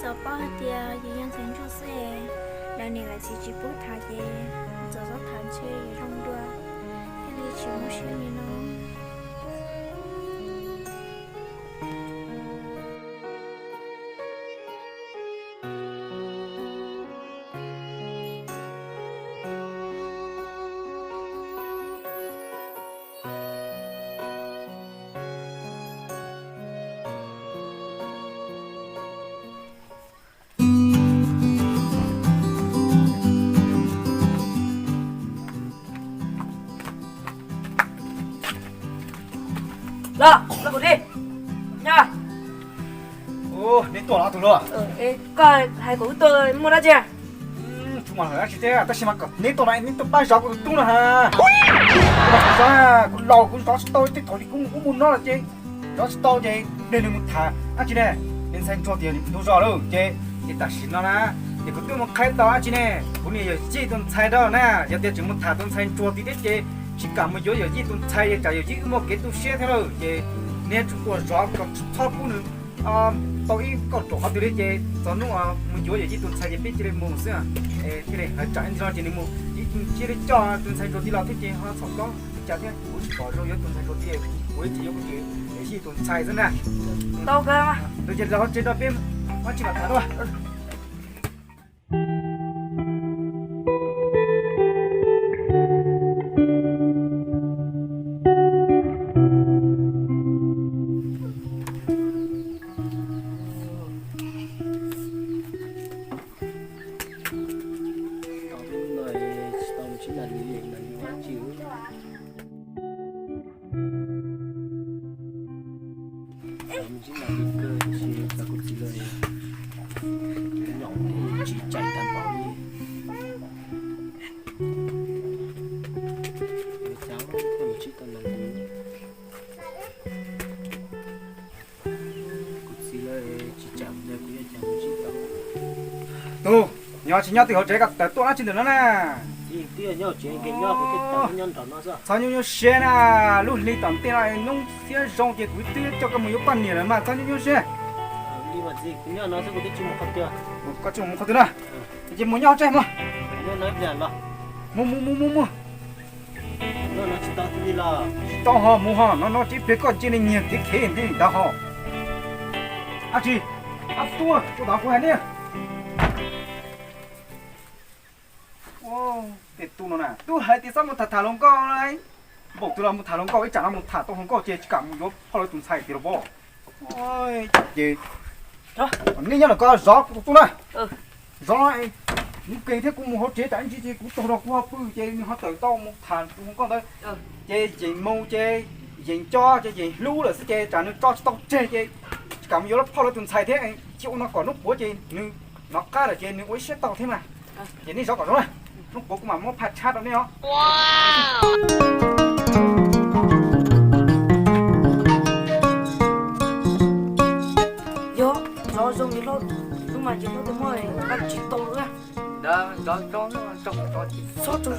Sau bao tia giờ nhân sinh cho xe lần này là chỉ bút thả về giờ rất thản chơi trong đua cái này chỉ muốn chơi như nó Là của đi nha. Ô, đến tuổi nào tụi nó? Coi hai của tôi mua ra chưa? Chúng mà hỏi chị thế, ta xem mà đến tuổi này đến tuổi ba giờ của tụi nó hả? Mà sao cũng lâu cũng có tôi thì thôi thì cũng muốn nó là chị. Đó tôi chị nên là một thà, chị này nên xem cho tiền đủ rõ đâu chị. Thì ta xin nó nè, thì cũng tôi một khai tao chị này, cũng như chị tuần sai đó nè, giờ tiền chỉ một thà tuần sai cho tí đấy chị. Chỉ cảm một giờ chị tuần sai giờ chị một cái tu xe theo rồi chị. Nên chúng tôi rõ còn thao cũng được. Tôi có chỗ học từ đấy chứ, cho nó một chỗ gì tuần sai biết chỉ để mua xưa, cái này phải trả cho chỉ để mua, chỉ để cho tuần sai rồi đi làm thế chứ, họ sống đó, trả thế, cũng chỉ có rồi tuần sai rồi đi, cũng chỉ có cái để chỉ tuần sai thế này. Đâu cơ mà? Tôi chỉ là trên đó bên, họ chỉ là thả thôi. Chỉ là cái cơ chỉ là cũng chỉ là nhỏ thì chỉ chạy tàn bao đi cháu cũng chỉ cần làm cũng chỉ là chỉ chậm đây cũng chậm chỉ đâu Tu, nhỏ chỉ nhỏ thì họ chạy gặp tới tôi đã trên đường đó nè. thì tia nhau chỉ cái nhau của cái tấm nhân đó nó sao Sao như xe nè, lúc đi tầm tiền này nông xe rong thì cũng tiêu cho cái mấy quan niệm mà sao như xe. đi mà gì cũng nhau nó sẽ có cái chim một con tia Có chung một con thứ nào? Chỉ muốn nhau chạy mà. nó nói về nó Mua. nó chỉ tao đi là Tao họ mua họ nó chỉ biết con trên này nhiều cái khế thì tao họ. À chị, tua, chỗ đó của hai nè. Wow, cái tu nó nè, tu hai thì sao một thả lông co này? Bộ tu là một thả lông co, cái chẳng là một thả tông lông co, chỉ cả một yếu, họ lấy tuần sai thì nó bỏ. Ôi, chị, Đó. nghe nhá là có gió tu này. Gió này, những cây thế cũng một họ chế chẳng chỉ cũng tu đó cũng họ phư chế, họ tự tao một thả cũng không có đấy. Chế gì mâu chế, gì cho chế gì lú là sẽ chế trả nó cho tao chế cả một yếu là họ lấy tuần sai thế này, chịu nó còn lúc bố chế, nó cá là chế, nó ối sẽ tao thế mà. Vậy đi gió còn rồi. Lúc bố cũng mà mua phạt chát đó nè. Wow. Gió dùng cái lốt nhưng mà chỉ có cái mồi ăn chỉ to nữa. Đó, gió nó trong Sót cho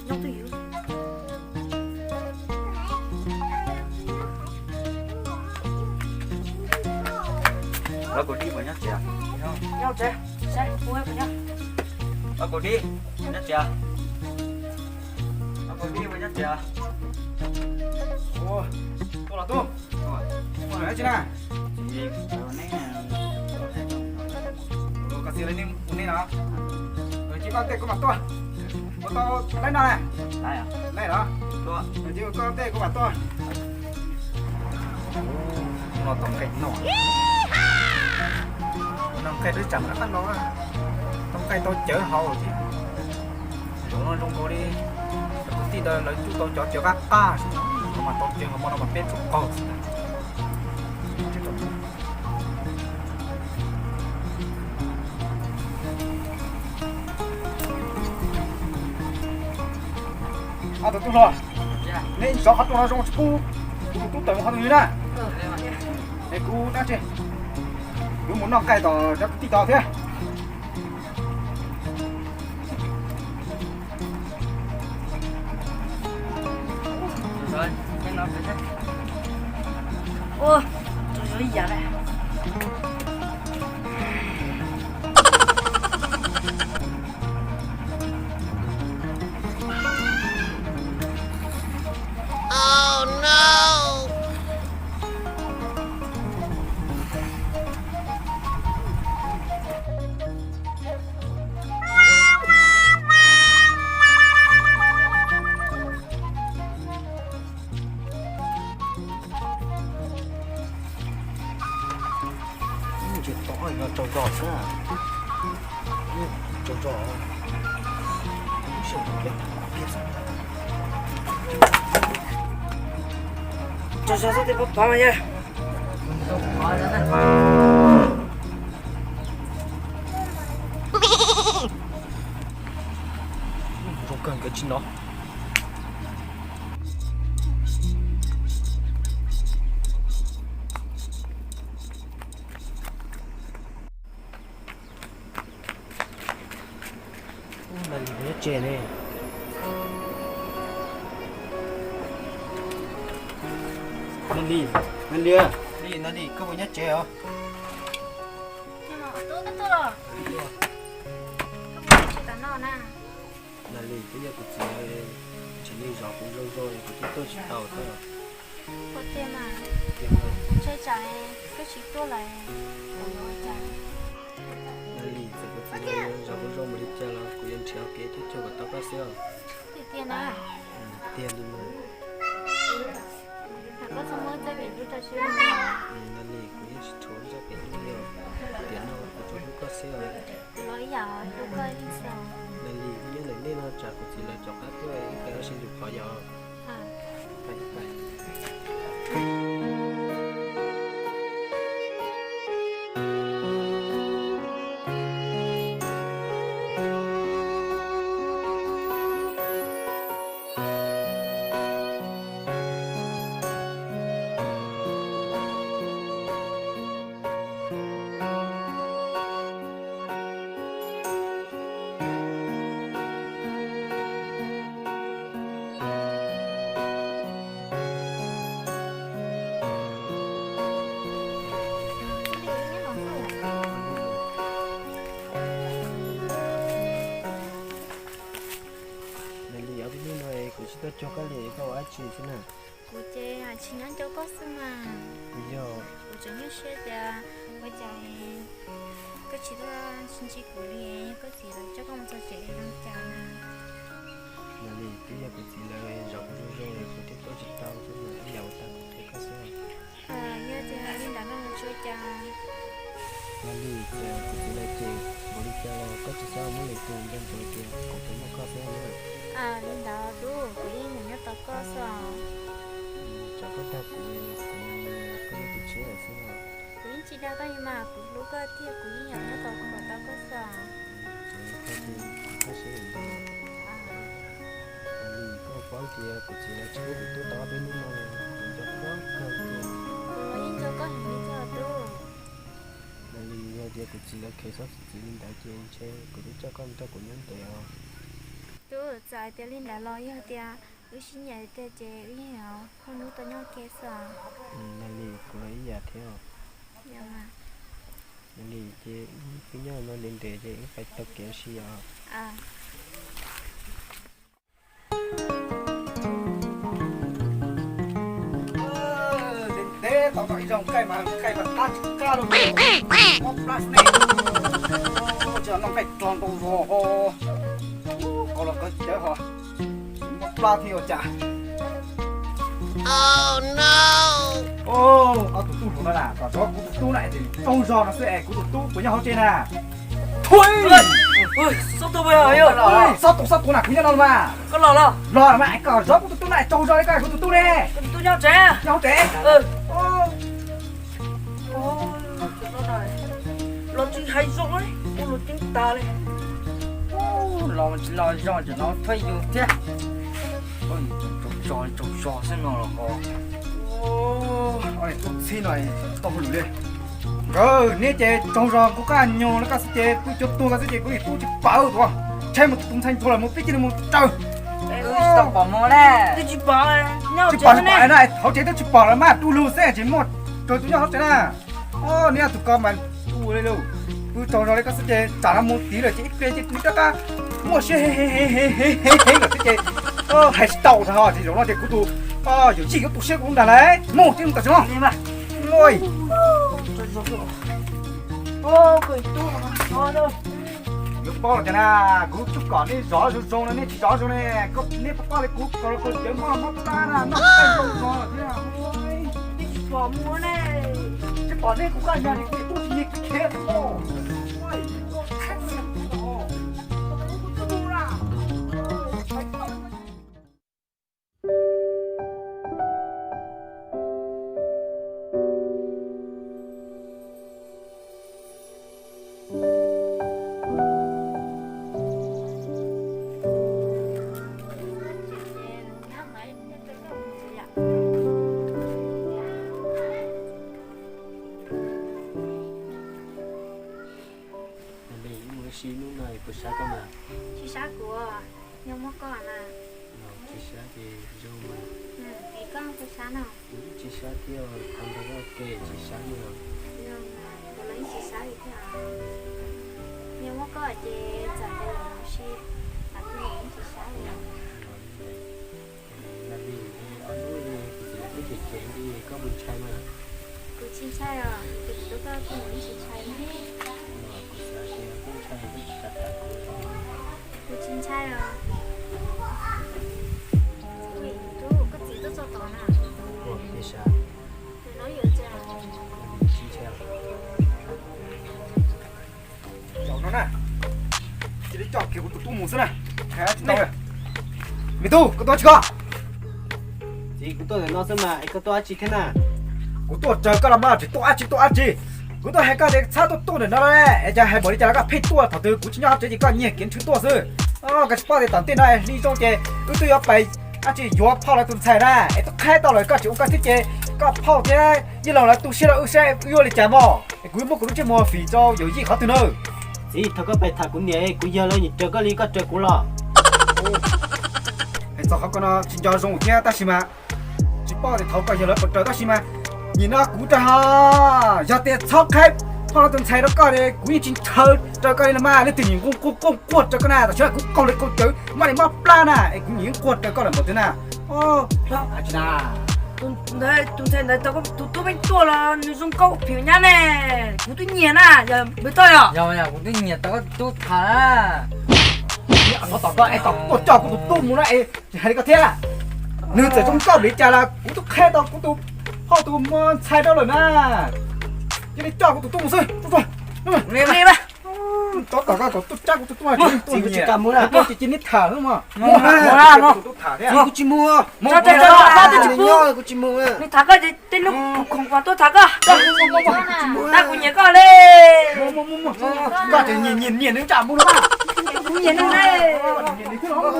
nhau thì hiểu. nó còn đi mà nhá chị. Nhau chứ? Sai, mua hết nhá. Nó còn đi, nhá chị. Nó còn đi mà nhá chị. Ô, tôi là tôi. Rồi đấy chị nè. Gì? Rồi cái gì lên đi nào. Rồi chị con tay của mặt tôi. Của tôi lấy nào này. Đây à? Đây đó. Rồi chị con tay của mặt tôi. Nó tổng cảnh nọ. Nó cái đứa chậm nó nó trong cái tôi chở hầu chứ chúng nó trong cô đi công ty đó lấy chúng tôi cho các ta mà tôi chưa mà nó mà biết chúng con à tôi rồi nên gió hắt nó trong khu tôi tới một hạt như này để cú đã chứ cứ muốn nó cay tỏ cho tí tỏ thế rồi cái nó phải thế Ôi, trời ơi, dạ này. chuyện tỏi nó trâu giò ra trâu giò cho sao thì bắp mà nha không cần cái chuyện đó là gì nó chè này Nên đi nó đi có bao nhiêu chè hả? nhưng mà tôi cái tôi rồi chỉ tao nó nè là lì bây giờ cũng chỉ đi gió cũng lâu rồi cũng chỉ tôi chỉ tàu thôi có tiền mà tiền rồi chơi trái cái chỉ tôi lại rồi trái là lì thì cũng chỉ gió cũng lâu mới đi chơi là cũng yên chéo kế thì chơi vào tao có xíu thì tiền à tiền đi mà có xong mới tới biển cho chơi là lì cũng yên trốn ra biển nhiều tiền nó cũng trốn có xíu nói giờ tôi coi đi sao là lì bây giờ nên nó chả cũng chỉ là chọc các tôi cái nó sử dụng khó gió à phải phải tôi cho cái lễ câu á chị thế nào cô chơi à chỉ nói cho có xưa mà bây giờ cô chơi như thế thì bây giờ cái chỉ là xin chị của đi cái chỉ là cho con cho chị làm chả nè là lì bây giờ cũng chỉ là rộng rồi cũng tiếp tôi chỉ tao cho người giàu ta cũng thấy có sao à như thì linh đã nói chơi chả là lì cũng chỉ là chị bố đi chơi là có chỉ sao muốn lấy tiền đem cho chị cũng thấy nó có sao nữa à linh đã đủ cái gì nhớ tao có sao cho có ta cũng có một chế ở phía nào cái chỉ đã cái mà cũng lúc cái thiệt cái gì nhớ tao có tao có sao có gì có sẽ hình đó là lì có một quán kia cũng chỉ là chế của tôi đó bên nhưng mà cũng cho có cơ kia cái cho có hình như cho đủ là lì giờ cũng chỉ là kế hoạch chỉ linh đại trên chế cũng cho con ta cũng nhân tiền đủ tại tiền linh đã lo như thế ước xin nhảy tiền chế ước hiểu không nuôi tao nhau kia sao là lì cũng lấy giả theo nhưng mà là lì chế cái nhau nó lên để chế phải tập kéo xì à thế tao nói rằng cái mà ta ca đâu một plus này giờ nó phải tròn đầu vò có là cái chế hả một plus thì chả Oh no! ở tụi tu của nó là và đó của tu lại thì trong giò nó sẽ của tụi tu của nhau trên à thôi ui sao tôi bây giờ ơi sao tu nào của nhau mà có lò mà anh cỏ gió của tụi tu lại trong giò cái của tụi tu nè tôi nhau trẻ nhau trẻ lo chuyện hay rồi lo chuyện ta đấy lo cho nó thấy được thế ôi trồng trò xem nào là có ôi tôi xin này tao lùi đi rồi nè chế trong giò của các anh nhau nó các chế tôi chụp tôi các chế tôi chụp bảo tôi chơi một tung thanh thôi là một tí chỉ một trời tao bỏ mò nè tôi chỉ bỏ nhau chụp bảo này họ chế tôi chụp bảo là mà tôi lùi sẽ chỉ một rồi tôi nhau họ chế nè nè tụi con mà tôi đây luôn tôi trong giò đấy các chế trả ra một tí rồi chỉ ít chỉ tôi các mua xe là chế hay tàu thôi thì nó chế của tôi dù chỉ có tụi xe cũng đã đấy một chứ không cả chứ đi mà ngồi cười tôi thôi lúc bao là thế nào cú chụp cỏ đi gió rồi nó chỉ gió rồi này có nếp bao lấy cú còn tiếng mà ta là nó tay rồi thế nào bỏ mua này chứ còn đây cũng cả nhà thì tôi chỉ đi kia thôi ôi con thằng này nó tu ra Đi mua xí lúc này của sao cơ mà chị xã của nhưng mà con à nó chỉ sao thì dâu mà cái con của xã nào chỉ sao kia thằng đó ok chỉ sao nhiều nhưng mà tôi lấy chị xã thì thế à nhưng mà có ở chị trả tiền là chị ăn những chị xã thì là vì ở núi thì chỉ là cái chuyện chuyện đi có mình trai mà cứ chị trai à thì tôi có cái những chị trai hết mà của sao thì cũng trai rất chặt chặt cứ chị trai à ui tôi cái gì tôi cho tao nè của cái sao tôi nói gì chứ chỉ theo chọn nó nè chỉ để chọn kiểu của tu mù này thế này mày tu có tôi chưa thì cũng tôi là nó xem mà anh có tôi chỉ thế nào của tôi chờ cái làm gì tôi ăn gì của tôi hay cái để sao tôi để nó đấy giờ hay bỏ đi chờ cái phê tôi thằng từ của chính nhau chỉ có nhiều kiến chúng tôi rồi cái sport để tận tiền này đi trong chơi tôi ở bay anh chỉ vô phao là tôi xài ra tôi khai tao rồi các chú các thiết chế các phao thế như là tôi sẽ vô để trả mò cuối một cũng chơi mò phí cho nhiều gì khó từ nơi thì thằng có bài thằng cũng nhẹ cũng giờ lên chờ có lý có chờ cũng lo sao họ còn chính cho dùng kia ta xí mà chỉ bao để thấu cái giờ là còn chờ ta xí mà nhìn nó cú ta ha giờ tiền sóc khai họ từng thấy nó coi đấy cú như chính chờ coi là mà nó tự nhiên cũng quật cho cái nào ta chưa cũng còn được còn chữ mà để mà plan à cũng nhìn quật cho coi là một thế nào à chị nào tôi thấy này tôi bên tôi là nữ dung câu phiếu nhá nè cũng tôi nhìn à giờ mới tôi à giờ nhà cũng cái nhiệt tao tốt thà nó tỏ coi ai tỏ quật cho cũng tôi muốn lại hay có thế à nữ sẽ trong câu để trả là cũng tôi khai tao cũng tôi họ tôi sai đâu rồi nè cái này cho cũng tôi một rồi mẹ mẹ ba có cả tôi chắc tôi mà chỉ có chỉ cầm mua là tôi chỉ nít thở thôi mà mua tôi thả đấy à cũng chỉ mua cho tôi chỉ mua cũng chỉ mua mẹ thằng cái tên lúc không qua tôi thằng à ta cũng nhớ coi đi mua cả thì nhìn nó chạm mua nó mà cũng nhìn nó đây nhìn cái nó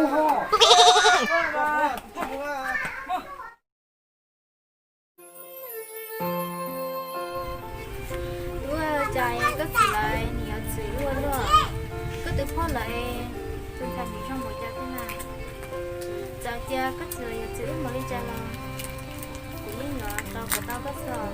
trái cái gì lại nhiều chữ luôn nữa cái từ phone lại chúng ta đi trong một gia thế nào giờ cha cái chữ nhiều chữ mà đi cha là cũng như là tao của tao có sợ